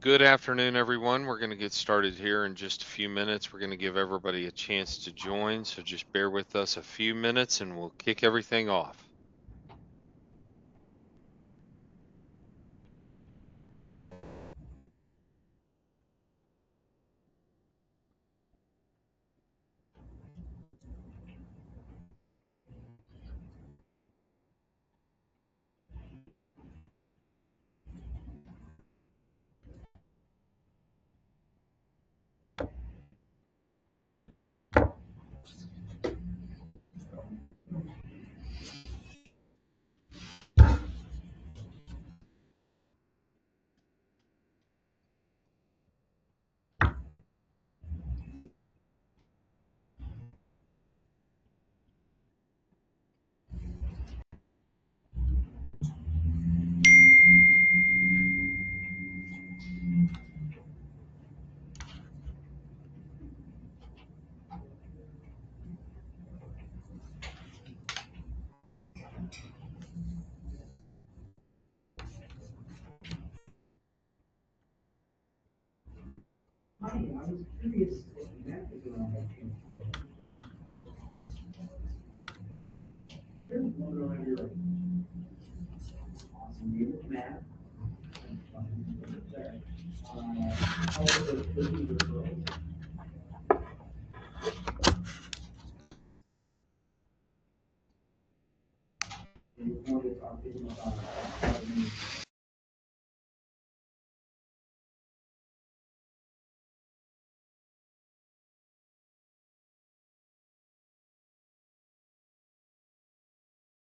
Good afternoon, everyone. We're going to get started here in just a few minutes. We're going to give everybody a chance to join, so just bear with us a few minutes and we'll kick everything off.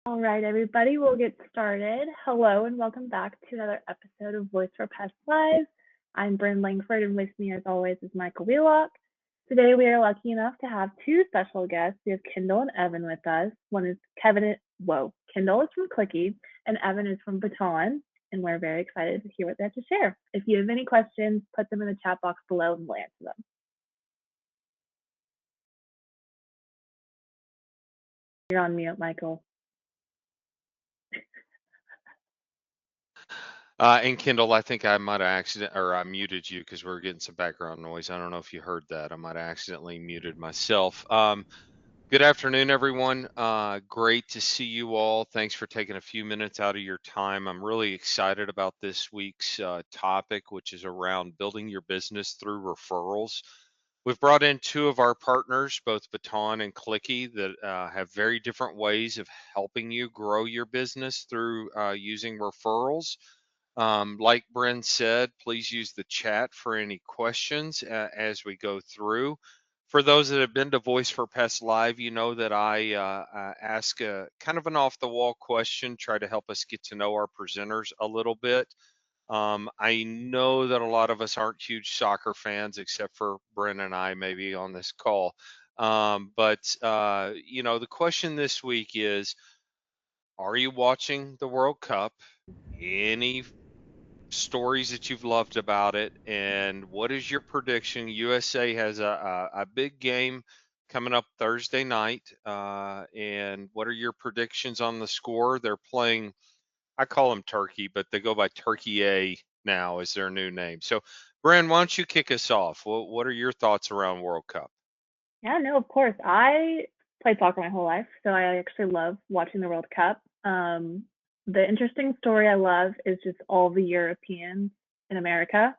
All right, everybody, we'll get started. Hello, and welcome back to another episode of Voice for Pets Live. I'm Bryn Langford, and with me, as always, is Michael Wheelock. Today, we are lucky enough to have two special guests. We have Kendall and Evan with us. One is Kendall is from Clicky, and Evan is from Baton, and we're very excited to hear what they have to share. If you have any questions, put them in the chat box below, and we'll answer them. You're on mute, Michael. And Kendall, I think I might have I muted you because we were getting some background noise. I don't know if you heard that. I might have accidentally muted myself. Good afternoon, everyone. Great to see you all. Thanks for taking a few minutes out of your time. I'm really excited about this week's topic, which is around building your business through referrals. We've brought in two of our partners, both Baton and Clicky, that have very different ways of helping you grow your business through using referrals. Like Bren said, please use the chat for any questions as we go through. For those that have been to Voice for Pets Live, you know that I ask a kind of an off the wall question, try to help us get to know our presenters a little bit. I know that a lot of us aren't huge soccer fans, except for Bren and I, maybe on this call. But the question this week is, are you watching the World Cup? Any stories that you've loved about it, and what is your prediction? USA has a big game coming up Thursday night, and what are your predictions on the score? They're playing, I call them Turkey, but they go by Turkey A now is their new name. So, Bran, why don't you kick us off? What are your thoughts around World Cup? Yeah, no, of course. I played soccer my whole life, so I actually love watching the World Cup. The interesting story I love is just all the Europeans in America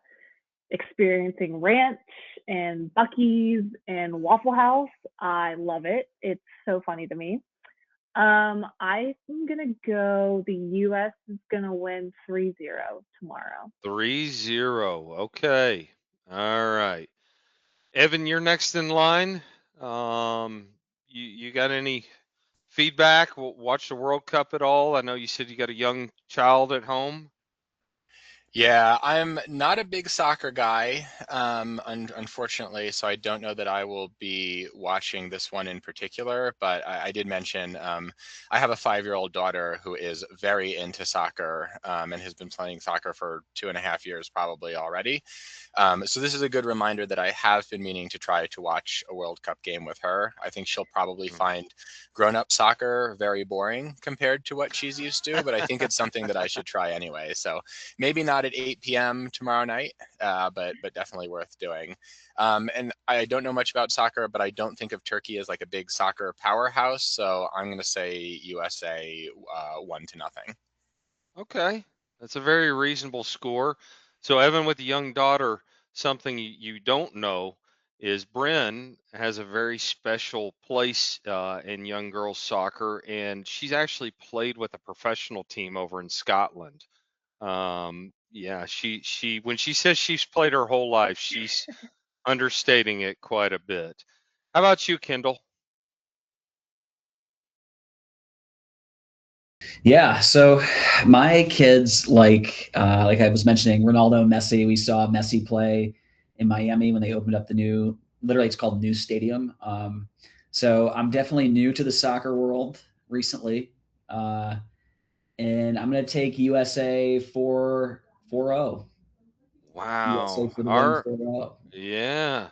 experiencing ranch and Buc-ee's and Waffle House. I love it. It's so funny to me. I'm gonna go the US is gonna win 3-0 tomorrow. 3-0. Okay. All right. Evan, you're next in line. You got any feedback? Watch the World Cup at all? I know you said you got a young child at home. Yeah, I'm not a big soccer guy, unfortunately, so I don't know that I will be watching this one in particular. But I did mention I have a 5-year-old daughter who is very into soccer and has been playing soccer for 2.5 years probably already. So this is a good reminder that I have been meaning to try to watch a World Cup game with her. I think she'll probably Mhm. find grown-up soccer very boring compared to what she's used to, but I think it's something that I should try anyway. So maybe not not at 8 p.m. tomorrow night, but definitely worth doing. And I don't know much about soccer, but I don't think of Turkey as like a big soccer powerhouse. So I'm going to say USA 1-0. Okay, that's a very reasonable score. So, Evan, with a young daughter, something you don't know is Bryn has a very special place in young girls soccer, and she's actually played with a professional team over in Scotland. Yeah, she when she says she's played her whole life, she's understating it quite a bit. How about you, Kendall? Yeah, so my kids like I was mentioning Ronaldo, Messi. We saw Messi play in Miami when they opened up the new, literally it's called New Stadium. So I'm definitely new to the soccer world recently, uh, and I'm gonna take USA 4-0. USA Wow. for the win 4-0. Yeah.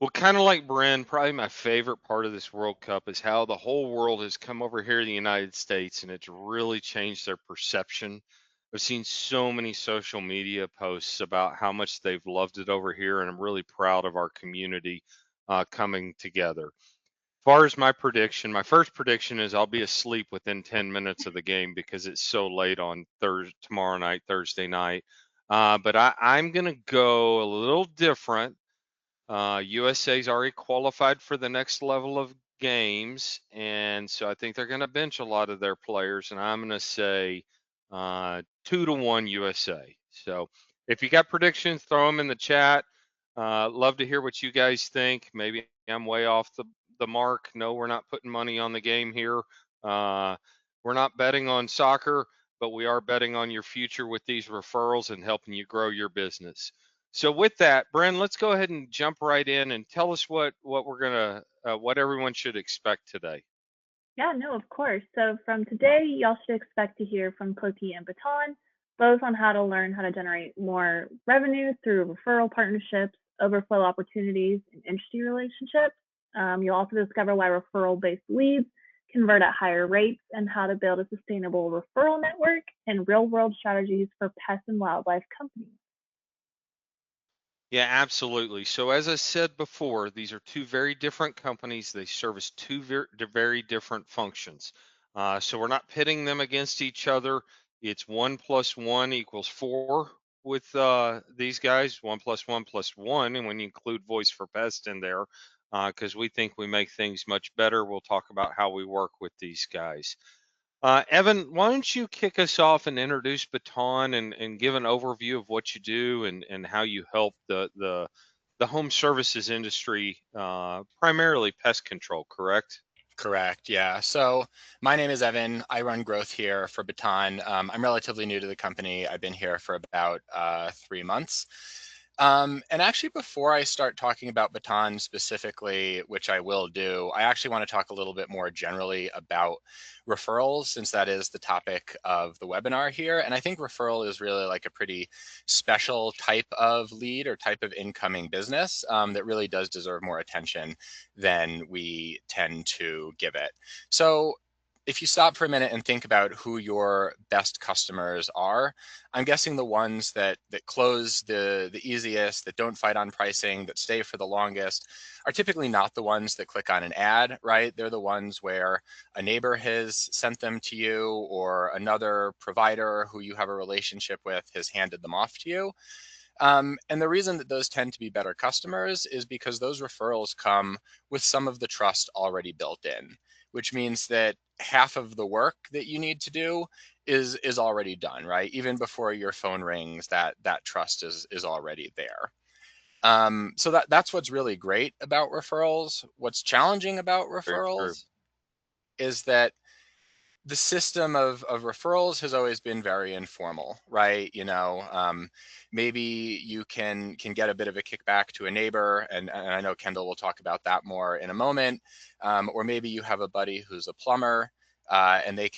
Well, kind of like Bren, probably my favorite part of this World Cup is how the whole world has come over here to the United States and it's really changed their perception. I've seen so many social media posts about how much they've loved it over here, and I'm really proud of our community coming together. As far as my prediction, my first prediction is I'll be asleep within 10 minutes of the game because it's so late on tomorrow night, Thursday night. I'm going to go a little different. USA's already qualified for the next level of games, and so I think they're going to bench a lot of their players. And I'm going to say 2-1 USA. So if you got predictions, throw them in the chat. Love to hear what you guys think. Maybe I'm way off the mark. No, we're not putting money on the game here. Uh, we're not betting on soccer, but we are betting on your future with these referrals and helping you grow your business. So with that, Bren, let's go ahead and jump right in and tell us what we're gonna what everyone should expect today. Yeah, no, of course. So from today, y'all should expect to hear from Cookie and Baton, both on how to learn how to generate more revenue through referral partnerships, overflow opportunities, and industry relationships. You'll also discover why referral-based leads convert at higher rates and how to build a sustainable referral network and real-world strategies for pest and wildlife companies. Yeah, absolutely. So as I said before, these are two very different companies. They service two very different functions. So we're not pitting them against each other. It's 1 + 1 = 4 with these guys. 1 + 1 + 1, and when you include Voice for Pest in there, because we think we make things much better, we'll talk about how we work with these guys. Evan, why don't you kick us off and introduce Baton and give an overview of what you do and how you help the home services industry, primarily pest control, correct? Correct. Yeah. So my name is Evan. I run growth here for Baton. I'm relatively new to the company. I've been here for about 3 months. And actually, before I start talking about Baton specifically, which I will do, I actually want to talk a little bit more generally about referrals, since that is the topic of the webinar here. And I think referral is really like a pretty special type of lead or type of incoming business that really does deserve more attention than we tend to give it. So if you stop for a minute and think about who your best customers are, I'm guessing the ones that close the easiest, that don't fight on pricing, that stay for the longest, are typically not the ones that click on an ad, right? They're the ones where a neighbor has sent them to you, or another provider who you have a relationship with has handed them off to you. And the reason that those tend to be better customers is because those referrals come with some of the trust already built in, which means that half of the work that you need to do is already done, right? Even before your phone rings, that trust is already there. So that's what's really great about referrals. What's challenging about Very true. referrals is that the system of referrals has always been very informal, right? Maybe you can get a bit of a kickback to a neighbor, and I know Kendall will talk about that more in a moment. Or maybe you have a buddy who's a plumber, and they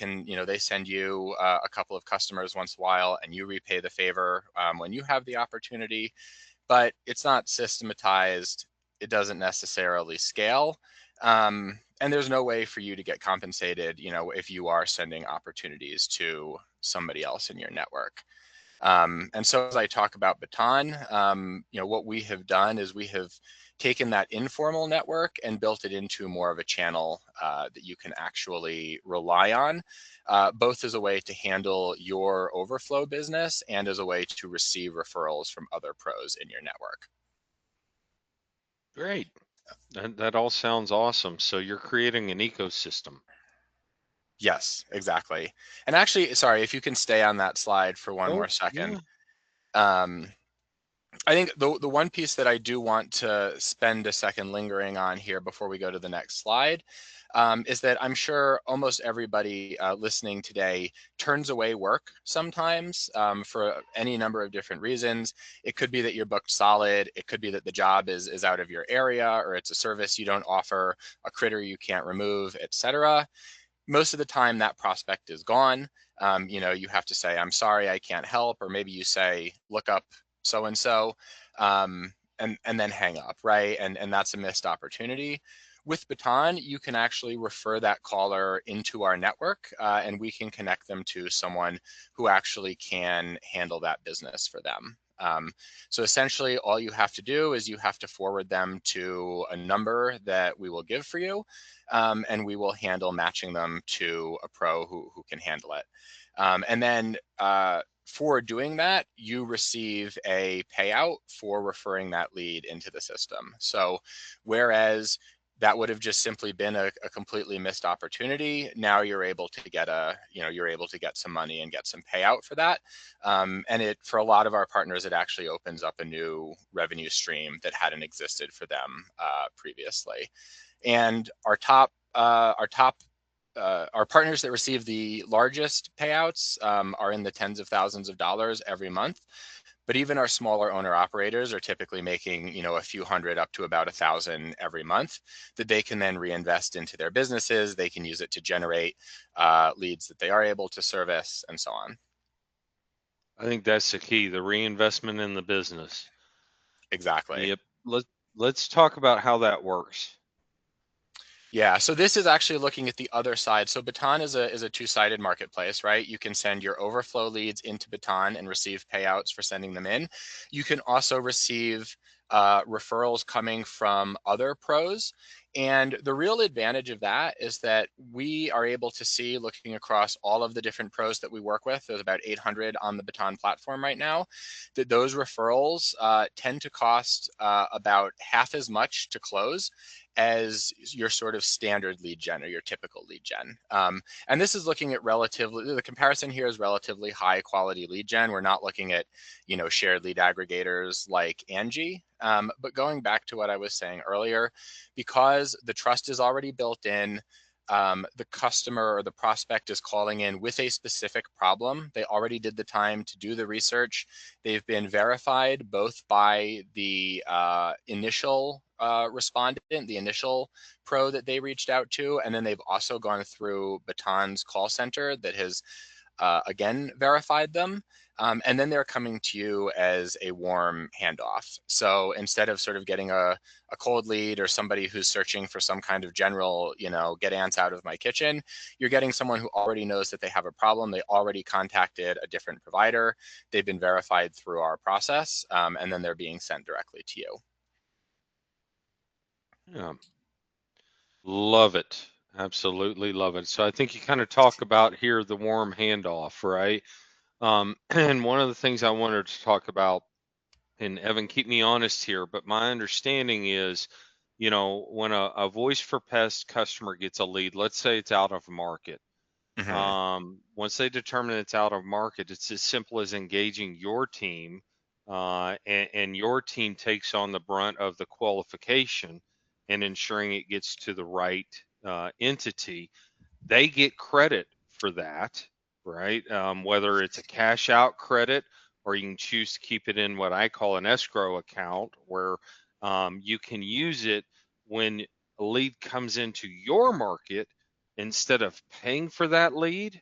send you a couple of customers once in a while, and you repay the favor when you have the opportunity. But it's not systematized. It doesn't necessarily scale. And there's no way for you to get compensated, if you are sending opportunities to somebody else in your network. And so as I talk about Baton, what we have done is we have taken that informal network and built it into more of a channel that you can actually rely on, both as a way to handle your overflow business and as a way to receive referrals from other pros in your network. Great. That all sounds awesome. So you're creating an ecosystem. Yes, exactly. And actually, sorry, if you can stay on that slide for one Oh, more second. yeah. Um, I think the one piece that I do want to spend a second lingering on here before we go to the next slide is that I'm sure almost everybody listening today turns away work sometimes for any number of different reasons. It could be that you're booked solid. It could be that the job is out of your area, or it's a service you don't offer, a critter you can't remove, etc. Most of the time that prospect is gone. You have to say, I'm sorry, I can't help, or maybe you say, look up so and so, and then hang up, right? And that's a missed opportunity. With Baton, you can actually refer that caller into our network, and we can connect them to someone who actually can handle that business for them. So essentially, all you have to do is you have to forward them to a number that we will give for you, and we will handle matching them to a pro who can handle it. And then for doing that, you receive a payout for referring that lead into the system. So whereas that would have just simply been a completely missed opportunity, now you're able to get you're able to get some money and get some payout for that. And it, for a lot of our partners, it actually opens up a new revenue stream that hadn't existed for them previously. And our partners that receive the largest payouts are in the tens of thousands of dollars every month. But even our smaller owner operators are typically making, a few hundred up to about 1,000 every month that they can then reinvest into their businesses. They can use it to generate leads that they are able to service, and so on. I think that's the key, the reinvestment in the business. Exactly. Yep. Let's talk about how that works. Yeah, so this is actually looking at the other side. So Baton is a two-sided marketplace, right? You can send your overflow leads into Baton and receive payouts for sending them in. You can also receive referrals coming from other pros. And the real advantage of that is that we are able to see, looking across all of the different pros that we work with, there's about 800 on the Baton platform right now, that those referrals tend to cost about half as much to close as your sort of standard lead gen or your typical lead gen. And this is looking at the comparison here is relatively high quality lead gen. We're not looking at, shared lead aggregators like Angie. But going back to what I was saying earlier, because the trust is already built in, the customer or the prospect is calling in with a specific problem. They already did the time to do the research. They've been verified both by the initial respondent, the initial pro that they reached out to, and then they've also gone through Baton's call center that has again verified them. And then they're coming to you as a warm handoff. So instead of sort of getting a cold lead or somebody who's searching for some kind of general, get ants out of my kitchen, you're getting someone who already knows that they have a problem. They already contacted a different provider. They've been verified through our process, and then they're being sent directly to you. Yeah. Love it. Absolutely love it. So I think you kind of talk about here the warm handoff, right? And one of the things I wanted to talk about, and Evan, keep me honest here, but my understanding is, when a voice for pest customer gets a lead, let's say it's out of market. Mm-hmm. Once they determine it's out of market, it's as simple as engaging your team, and your team takes on the brunt of the qualification and ensuring it gets to the right entity. They get credit for that, right? Whether it's a cash out credit or you can choose to keep it in what I call an escrow account, where you can use it when a lead comes into your market. Instead of paying for that lead,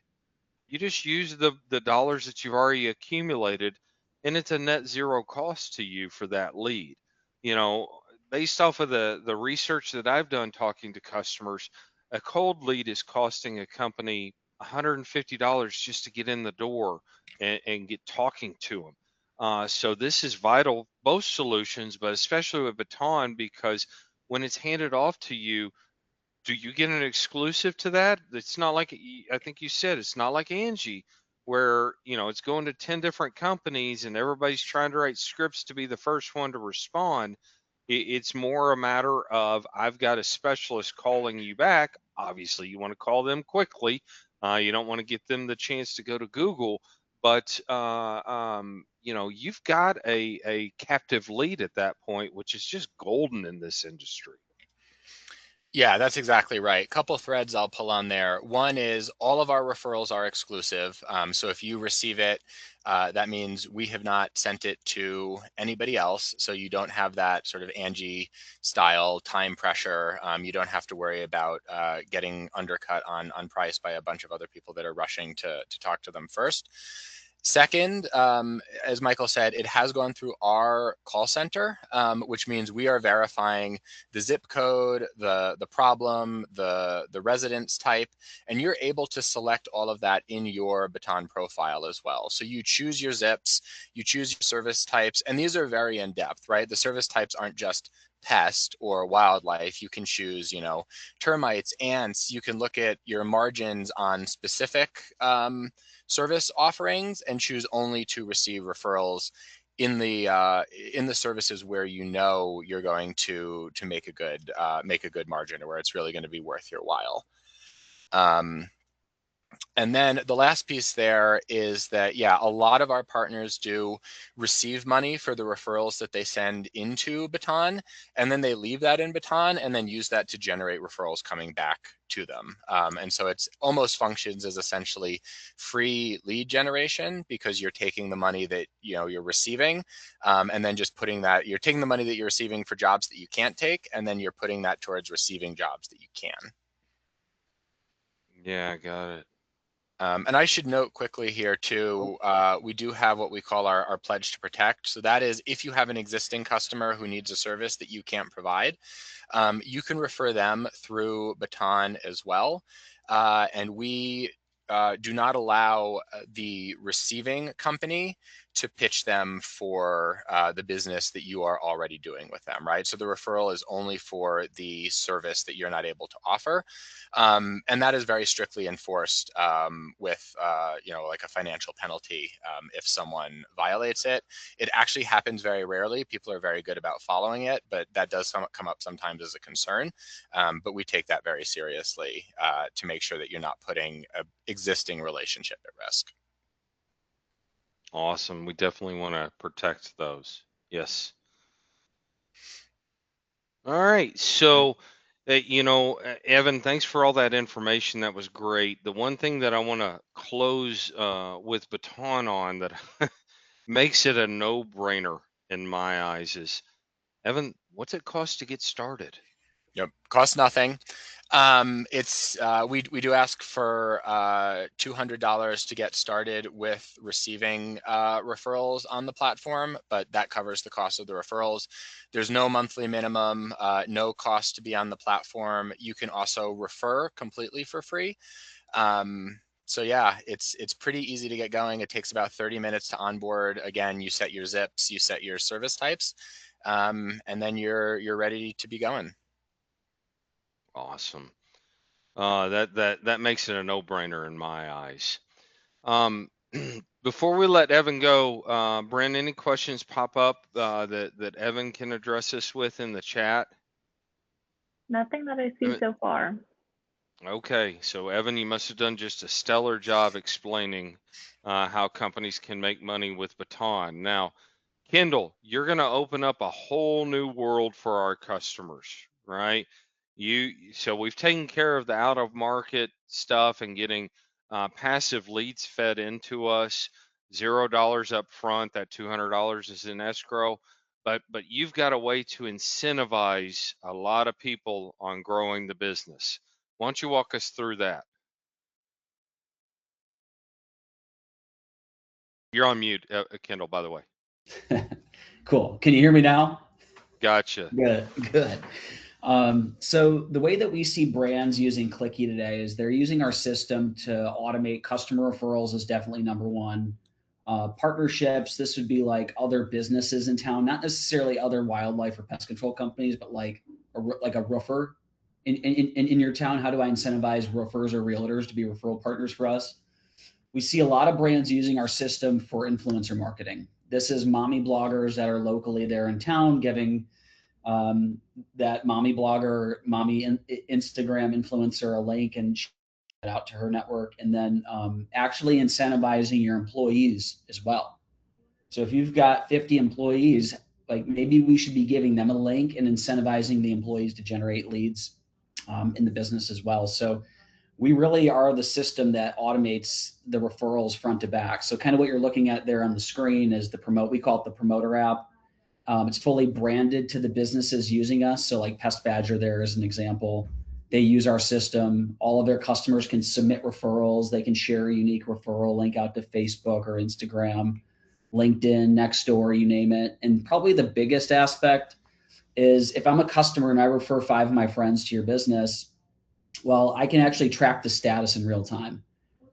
you just use the dollars that you've already accumulated, and it's a net zero cost to you for that lead. You know, based off of the research that I've done talking to customers, a cold lead is costing a company $150 just to get in the door and get talking to them. So this is vital, both solutions, but especially with Baton, because when it's handed off to you, do you get an exclusive to that? It's not like I think you said it's not like Angie, where it's going to 10 different companies and everybody's trying to write scripts to be the first one to respond. It's more a matter of I've got a specialist calling you back. Obviously, you want to call them quickly. You don't want to get them the chance to go to Google, but you've got a captive lead at that point, which is just golden in this industry. Yeah, that's exactly right. Couple threads I'll pull on there. One is all of our referrals are exclusive. So if you receive it, that means we have not sent it to anybody else. So you don't have that sort of Angie style time pressure. You don't have to worry about getting undercut on price by a bunch of other people that are rushing to talk to them first. Second, as Michael said, it has gone through our call center, which means we are verifying the zip code, the problem, the residence type, and you're able to select all of that in your Baton profile as well. So you choose your zips, you choose your service types, and these are very in depth, right? The service types aren't just pest or wildlife. You can choose, termites, ants. You can look at your margins on specific service offerings and choose only to receive referrals in the services where you're going to make a good margin, or where it's really going to be worth your while. And then the last piece there is that, yeah, a lot of our partners do receive money for the referrals that they send into Baton, and then they leave that in Baton and then use that to generate referrals coming back to them. And so it's almost functions as essentially free lead generation, because you're taking the money that you're receiving, and then just you're taking the money that you're receiving for jobs that you can't take, and then you're putting that towards receiving jobs that you can. Yeah, I got it. And I should note quickly here too, we do have what we call our pledge to protect. So that is, if you have an existing customer who needs a service that you can't provide, you can refer them through Baton as well. And we do not allow the receiving company to pitch them for the business that you are already doing with them, right? So the referral is only for the service that you're not able to offer. And that is very strictly enforced with, like a financial penalty if someone violates it. It actually happens very rarely. People are very good about following it, but that does come up sometimes as a concern. But we take that very seriously to make sure that you're not putting an existing relationship at risk. Awesome. We definitely want to protect those. Yes. All right. So, Evan, thanks for all that information. That was great. The one thing that I want to close with Baton on that makes it a no-brainer in my eyes is, Evan, what's it cost to get started? Yep, costs nothing. It's we do ask for $200 to get started with receiving referrals on the platform, but that covers the cost of the referrals. There's no monthly minimum, no cost to be on the platform. You can also refer completely for free. So yeah, it's pretty easy to get going. It takes about 30 minutes to onboard. Again, you set your zips, you set your service types, and then you're ready to be going. Awesome. That makes it a no-brainer in my eyes. Um, before we let Evan go, Brent, any questions pop up that Evan can address us with in the chat? Nothing that I see Evan- so far. Okay, so Evan, you must have done just a stellar job explaining how companies can make money with Baton. Now, Kendall, you're going to open up a whole new world for our customers, right? So we've taken care of the out of market stuff and getting passive leads fed into us, $0 up front. That $200 is in escrow, but you've got a way to incentivize a lot of people on growing the business. Why don't you walk us through that? You're on mute, Kendall, by the way. Cool. Can you hear me now? Gotcha. Good, good. So the way that we see brands using Clicky today is they're using our system to automate customer referrals is definitely number one. Partnerships, this would be like other businesses in town, not necessarily other wildlife or pest control companies, but like a roofer in your town. How do I incentivize roofers or realtors to be referral partners for us? We see a lot of brands using our system for influencer marketing. This is mommy bloggers that are locally there in town giving that mommy blogger, Instagram influencer a link and it out to her network, and then actually incentivizing your employees as well. So if you've got 50 employees, like maybe we should be giving them a link and incentivizing the employees to generate leads in the business as well. So we really are the system that automates the referrals front to back. So kind of what you're looking at there on the screen is the promote. We call it the promoter app. It's fully branded to the businesses using us. So like Pest Badger there is an example. They use our system. All of their customers can submit referrals. They can share a unique referral link out to Facebook or Instagram, LinkedIn, Nextdoor, you name it. And probably the biggest aspect is if I'm a customer and I refer 5 of my friends to your business, well, I can actually track the status in real time.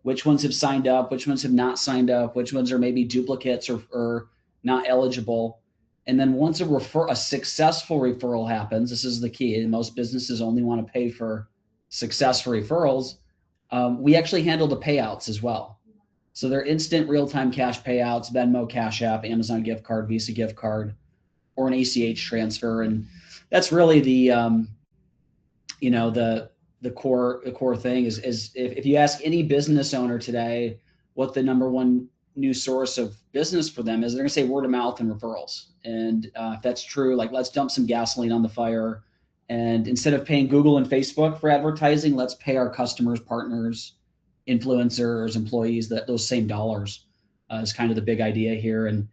Which ones have signed up, which ones have not signed up, which ones are maybe duplicates or not eligible. And then once a successful referral happens, this is the key, and most businesses only want to pay for successful referrals. We actually handle the payouts as well. So they're instant real-time cash payouts, Venmo, Cash App, Amazon gift card, Visa gift card, or an ACH transfer. And that's really you know the core thing is if you ask any business owner today what the number one new source of business for them is, they're going to say word of mouth and referrals. And if that's true, like let's dump some gasoline on the fire, and instead of paying Google and Facebook for advertising, let's pay our customers, partners, influencers, employees that those same dollars is kind of the big idea here. And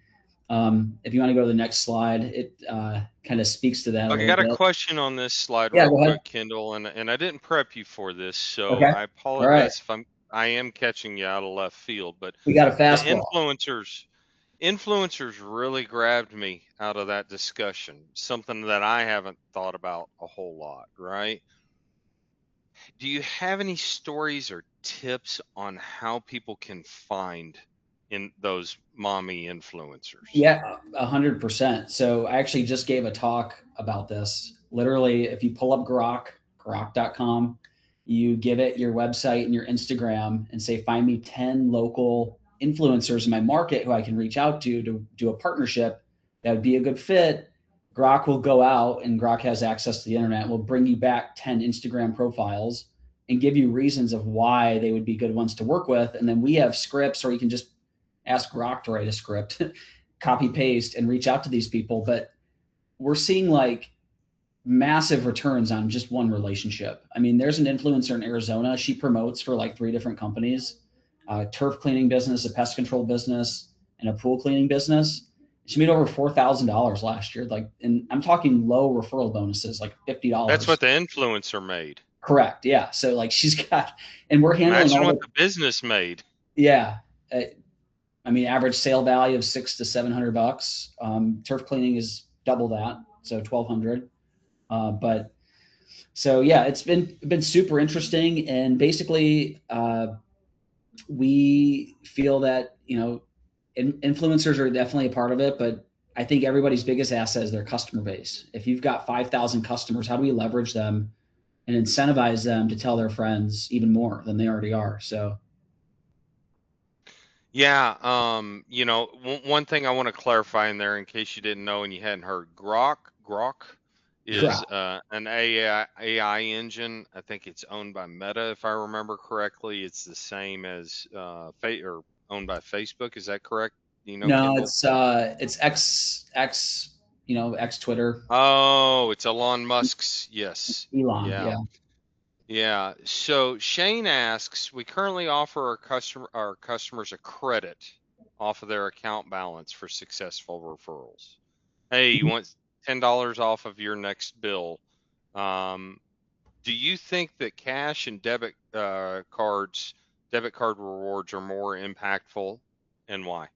if you want to go to the next slide, it kind of speaks to that a I little got a bit. question on this slide Yeah, real go ahead. quick, Kendall, and I didn't prep you for this, so Okay. I All right. apologize if I am catching you out of left field, but We got a the fastball. influencers really grabbed me out of that discussion, something that I haven't thought about a whole lot, right? Do you have any stories or tips on how people can find in those mommy influencers? Yeah, 100%. So I actually just gave a talk about this. Literally, if you pull up grok.com, you give it your website and your Instagram and say, find me 10 local influencers in my market who I can reach out to do a partnership that would be a good fit. Grok will go out, and Grok has access to the internet, will bring you back 10 Instagram profiles and give you reasons of why they would be good ones to work with. And then we have scripts, or you can just ask Grok to write a script, copy paste, and reach out to these people. But we're seeing like massive returns on just one relationship. I mean, there's an influencer in Arizona. She promotes for like 3 different companies, a turf cleaning business, a pest control business, and a pool cleaning business. She made over $4,000 last year. Like, and I'm talking low referral bonuses, like That's $50. what the influencer made. Correct. Yeah. So like she's got, and we're handling Imagine all what the, the business made. yeah. Uh, I mean, average sale value of $600 to $700. Turf cleaning is double that, so 1,200. But so yeah, it's been super interesting, and basically, we feel that influencers are definitely a part of it, but I think everybody's biggest asset is their customer base. If you've got 5,000 customers, how do we leverage them and incentivize them to tell their friends even more than they already are? So Yeah, one thing I want to clarify in there in case you didn't know and you hadn't heard, Grok is correct. an AI engine. I think it's owned by Meta, if I remember correctly. It's the same as or owned by Facebook. Is that correct? Do you know, No, Kendall? it's X, X Twitter, Oh, it's Elon Musk's. Yes. Elon. Yeah. Yeah. Yeah. So Shane asks, we currently offer our customers a credit off of their account balance for successful referrals. Hey, you want $10 off of your next bill? Um, do you think that cash and debit card rewards are more impactful, and why?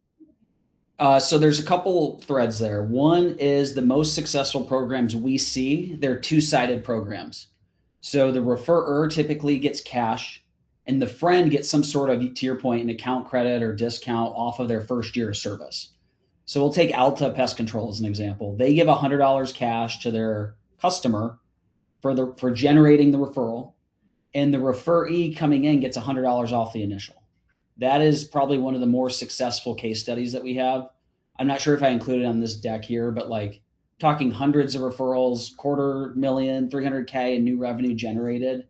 So there's a couple threads there. One is the most successful programs we see, they're two-sided programs. So the referrer typically gets cash and the friend gets some sort of, to your point, an account credit or discount off of their first year of service. So we'll take Alta Pest Control as an example. They give $100 cash to their customer for generating the referral, and the referee coming in gets $100 off the initial. That is probably one of the more successful case studies that we have. I'm not sure if I included on this deck here, but like talking hundreds of referrals, $250,000, 300K in new revenue generated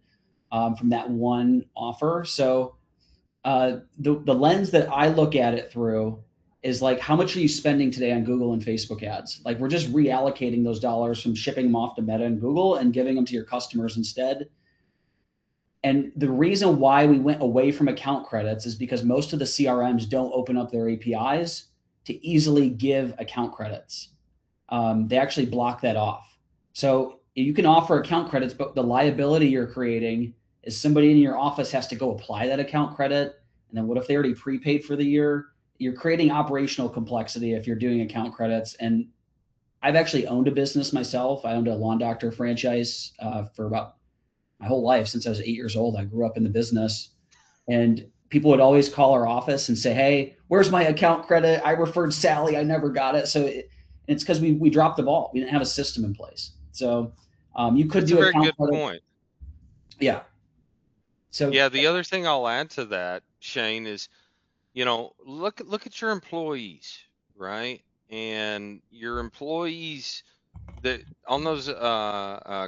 from that one offer. So the lens that I look at it through is like, how much are you spending today on Google and Facebook ads? Like, we're just reallocating those dollars from shipping them off to Meta and Google and giving them to your customers instead. And the reason why we went away from account credits is because most of the CRMs don't open up their APIs to easily give account credits. They actually block that off. So you can offer account credits, but the liability you're creating is somebody in your office has to go apply that account credit. And then what if they already prepaid for the year? You're creating operational complexity if you're doing account credits. And I've actually owned a business myself. I owned a lawn doctor franchise for about my whole life. Since I was 8 years old, I grew up in the business, and people would always call our office and say, "Hey, where's my account credit? I referred Sally. I never got it." So it's because we dropped the ball. We didn't have a system in place. So you could That's a do very account good credit. point. Yeah. So Yeah, the other thing I'll add to that, Shane, is, look at your employees, right? And your employees that on those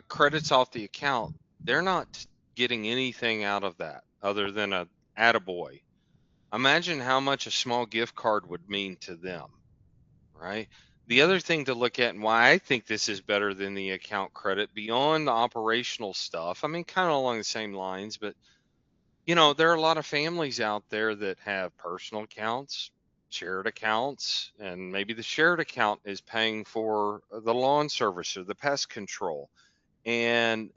credits off the account, they're not getting anything out of that other than a attaboy. Imagine how much a small gift card would mean to them, right? The other thing to look at and why I think this is better than the account credit beyond the operational stuff, I mean, kind of along the same lines, but there are a lot of families out there that have personal accounts, shared accounts, and maybe the shared account is paying for the lawn service or the pest control. And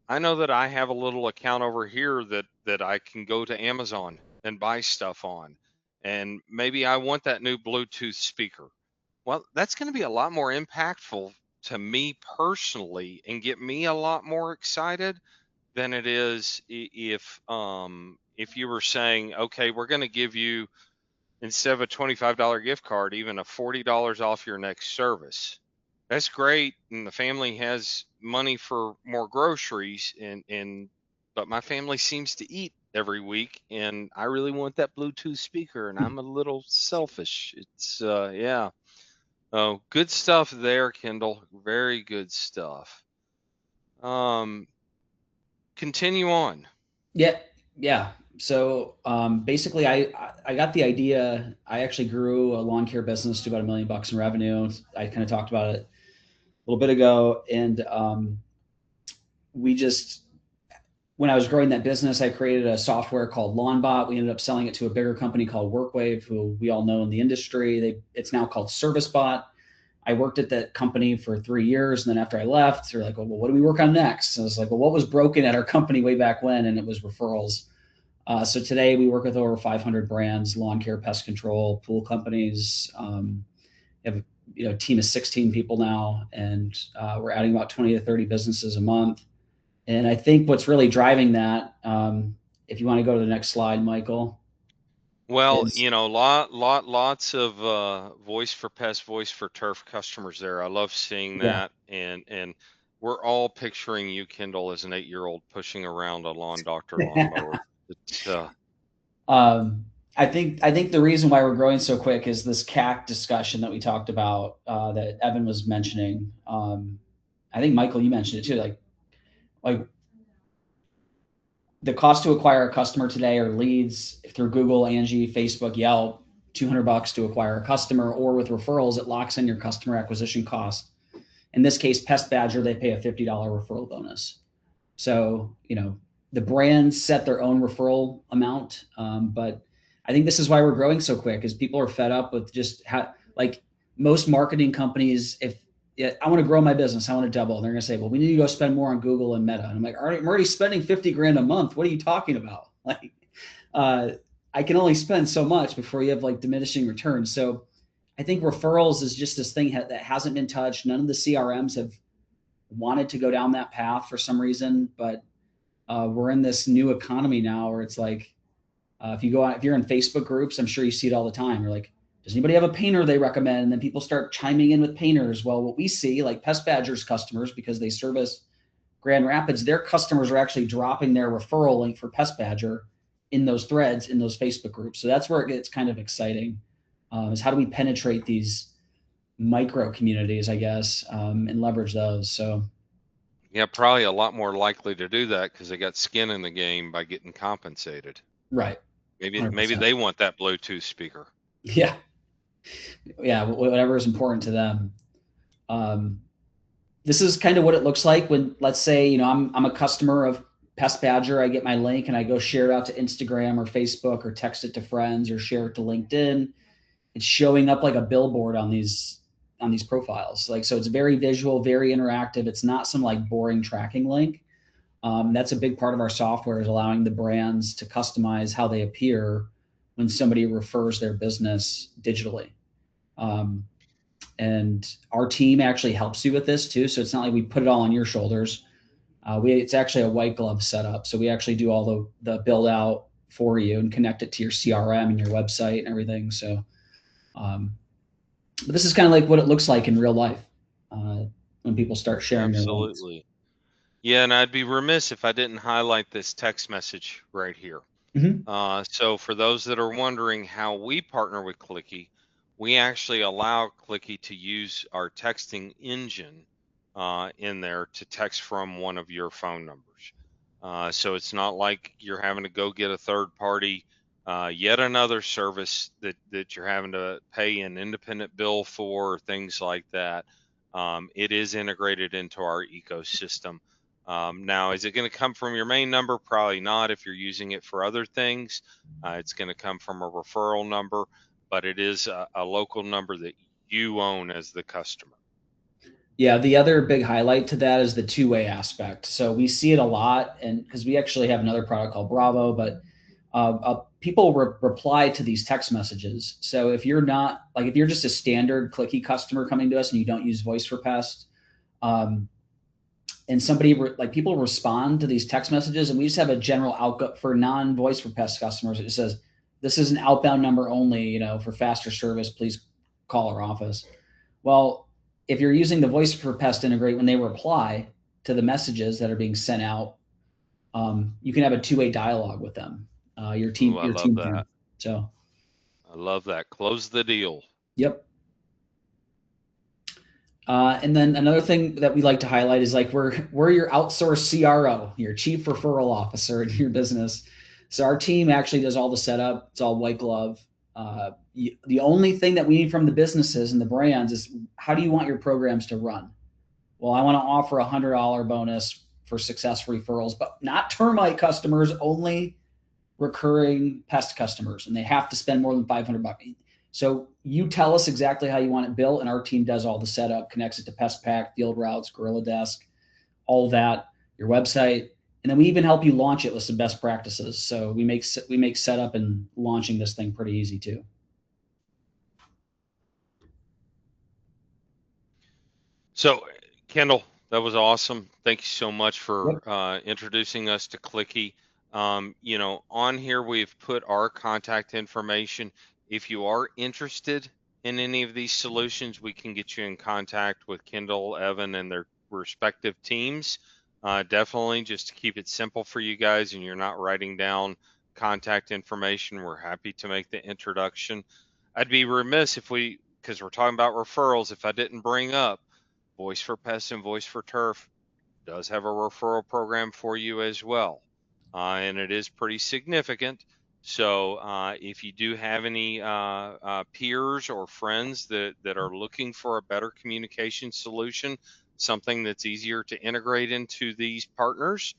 I know that I have a little account over here that I can go to Amazon and buy stuff on. And maybe I want that new Bluetooth speaker. Well, that's going to be a lot more impactful to me personally and get me a lot more excited than it is if you were saying, okay, we're going to give you, instead of a $25 gift card, even a $40 off your next service. That's great, and the family has money for more groceries, and but my family seems to eat every week, and I really want that Bluetooth speaker, and I'm a little selfish. It's yeah. Oh, good stuff there, Kendall. Very good stuff. Um, Continue on. yeah, yeah. So basically, I got the idea. I actually grew a lawn care business to about $1 million in revenue. I kind of talked about it a little bit ago, and we just when I was growing that business, I created a software called LawnBot. We ended up selling it to a bigger company called WorkWave, who we all know in the industry. It's now called ServiceBot. I worked at that company for 3 years. And then after I left, they're like, well, what do we work on next? So I was like, well, what was broken at our company way back when? And it was referrals. So today we work with over 500 brands, lawn care, pest control, pool companies. We have a team of 16 people now, and we're adding about 20 to 30 businesses a month. And I think what's really driving that, if you want to go to the next slide, Michael, Well, is lots of voice for pest, voice for turf customers there. I love seeing yeah. that, and we're all picturing you, Kendall, as an 8-year-old pushing around a lawn doctor lawnmower. It's I think the reason why we're growing so quick is this CAC discussion that we talked about that Evan was mentioning. I think Michael, you mentioned it too. Like the cost to acquire a customer today are leads through Google, Angie, Facebook, Yelp, $200 to acquire a customer, or with referrals, it locks in your customer acquisition cost. In this case, Pest Badger, they pay a $50 referral bonus. So, the brands set their own referral amount. But I think this is why we're growing so quick, is people are fed up with just like most marketing companies, if I want to grow my business, I want to double. And they're going to say, well, we need to go spend more on Google and Meta. And I'm like, all right, I'm already spending 50 grand a month. What are you talking about? Like, I can only spend so much before you have like diminishing returns. So I think referrals is just this thing that hasn't been touched. None of the CRMs have wanted to go down that path for some reason, but we're in this new economy now where it's like, if you go out, if you're in Facebook groups, I'm sure you see it all the time. You're like, does anybody have a painter they recommend? And then people start chiming in with painters. Well, what we see, like Pest Badger's customers, because they service Grand Rapids, their customers are actually dropping their referral link for Pest Badger in those threads, in those Facebook groups. So that's where it gets kind of exciting, is how do we penetrate these micro communities, I guess, and leverage those. So, Yeah, probably a lot more likely to do that because they got skin in the game by getting compensated. right. Maybe 100%. they want that Bluetooth speaker. Yeah. Yeah. Whatever is important to them. Um, this is kind of what it looks like when, let's say, I'm a customer of Pest Badger. I get my link and I go share it out to Instagram or Facebook or text it to friends or share it to LinkedIn. It's showing up like a billboard on these profiles. Like, so it's very visual, very interactive. It's not some like boring tracking link. That's a big part of our software, is allowing the brands to customize how they appear when somebody refers their business digitally. Um, and our team actually helps you with this too. So it's not like we put it all on your shoulders. It's actually a white glove setup. So we actually do all the build out for you and connect it to your CRM and your website and everything. So, but this is kind of like what it looks like in real life, when people start sharing their links. Absolutely. Yeah, and I'd be remiss if I didn't highlight this text message right here. Mm-hmm. So for those that are wondering how we partner with Clicky, we actually allow Clicky to use our texting engine in there to text from one of your phone numbers. So it's not like you're having to go get a third party, yet another service that you're having to pay an independent bill for, or things like that. It is integrated into our ecosystem. Now, is it going to come from your main number? Probably not. If you're using it for other things, it's going to come from a referral number, but it is a local number that you own as the customer. Yeah, the other big highlight to that is the two-way aspect. So we see it a lot, and because we actually have another product called Bravo, but people reply to these text messages. So if you're not like, if you're just a standard Clicky customer coming to us and you don't use Voice for Pest, um, and like people respond to these text messages, and we just have a general output for non-Voice for Pest customers. It says, "This is an outbound number only. For faster service, please call our office." Well, if you're using the Voice for Pest integrate, when they reply to the messages that are being sent out, you can have a two-way dialogue with them. Your Ooh, team, I your love team that. can. So, I love that. Close the deal. yep. And then another thing that we like to highlight is like we're your outsourced CRO, your chief referral officer in your business. So our team actually does all the setup. It's all white glove. The only thing that we need from the businesses and the brands is, how do you want your programs to run? Well, I want to offer $100 bonus for success referrals, but not termite customers, only recurring pest customers, and they have to spend more than $500. So you tell us exactly how you want it built, and our team does all the setup, connects it to PestPack, Field Routes, Gorilla Desk, all that, your website, and then we even help you launch it with some best practices. So we make setup and launching this thing pretty easy too. So, Kendall, that was awesome. Thank you so much for Yep. introducing us to Clicky. On here we've put our contact information. If you are interested in any of these solutions, we can get you in contact with Kendall, Evan, and their respective teams. Definitely, just to keep it simple for you guys, and you're not writing down contact information, we're happy to make the introduction. I'd be remiss if because we're talking about referrals, if I didn't bring up Voice for Pest and Voice for Turf does have a referral program for you as well, and it is pretty significant. So if you do have any peers or friends that are looking for a better communication solution, something that's easier to integrate into these partners,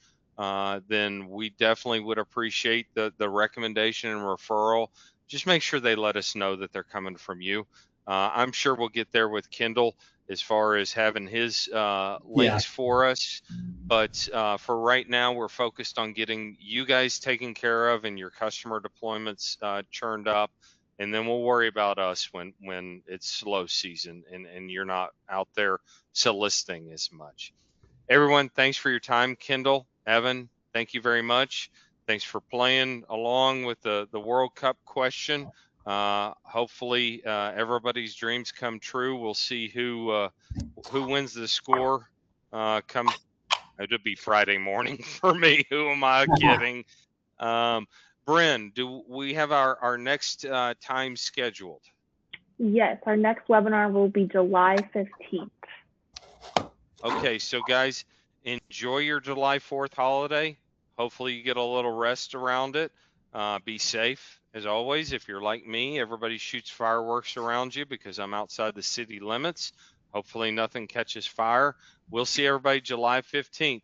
then we definitely would appreciate the recommendation and referral. Just make sure they let us know that they're coming from you. I'm sure we'll get there with Kendall as far as having his Yeah. links for us. But for right now, we're focused on getting you guys taken care of and your customer deployments churned up. and then we'll worry about us when it's slow season and you're not out there soliciting as much. Everyone, thanks for your time. Kendall, Evan, thank you very much. Thanks for playing along with the World Cup question. Hopefully, everybody's dreams come true. We'll see who wins the score. Come, it'll be Friday morning for me. Who am I kidding? Bryn, do we have our next time scheduled? Yes, our next webinar will be July 15th. Okay, so guys, enjoy your July 4th holiday. Hopefully you get a little rest around it. Be safe as always. If you're like me, everybody shoots fireworks around you because I'm outside the city limits. Hopefully nothing catches fire. We'll see everybody July 15th.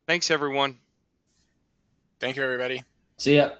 Thanks, everyone. Thank you, everybody. See ya.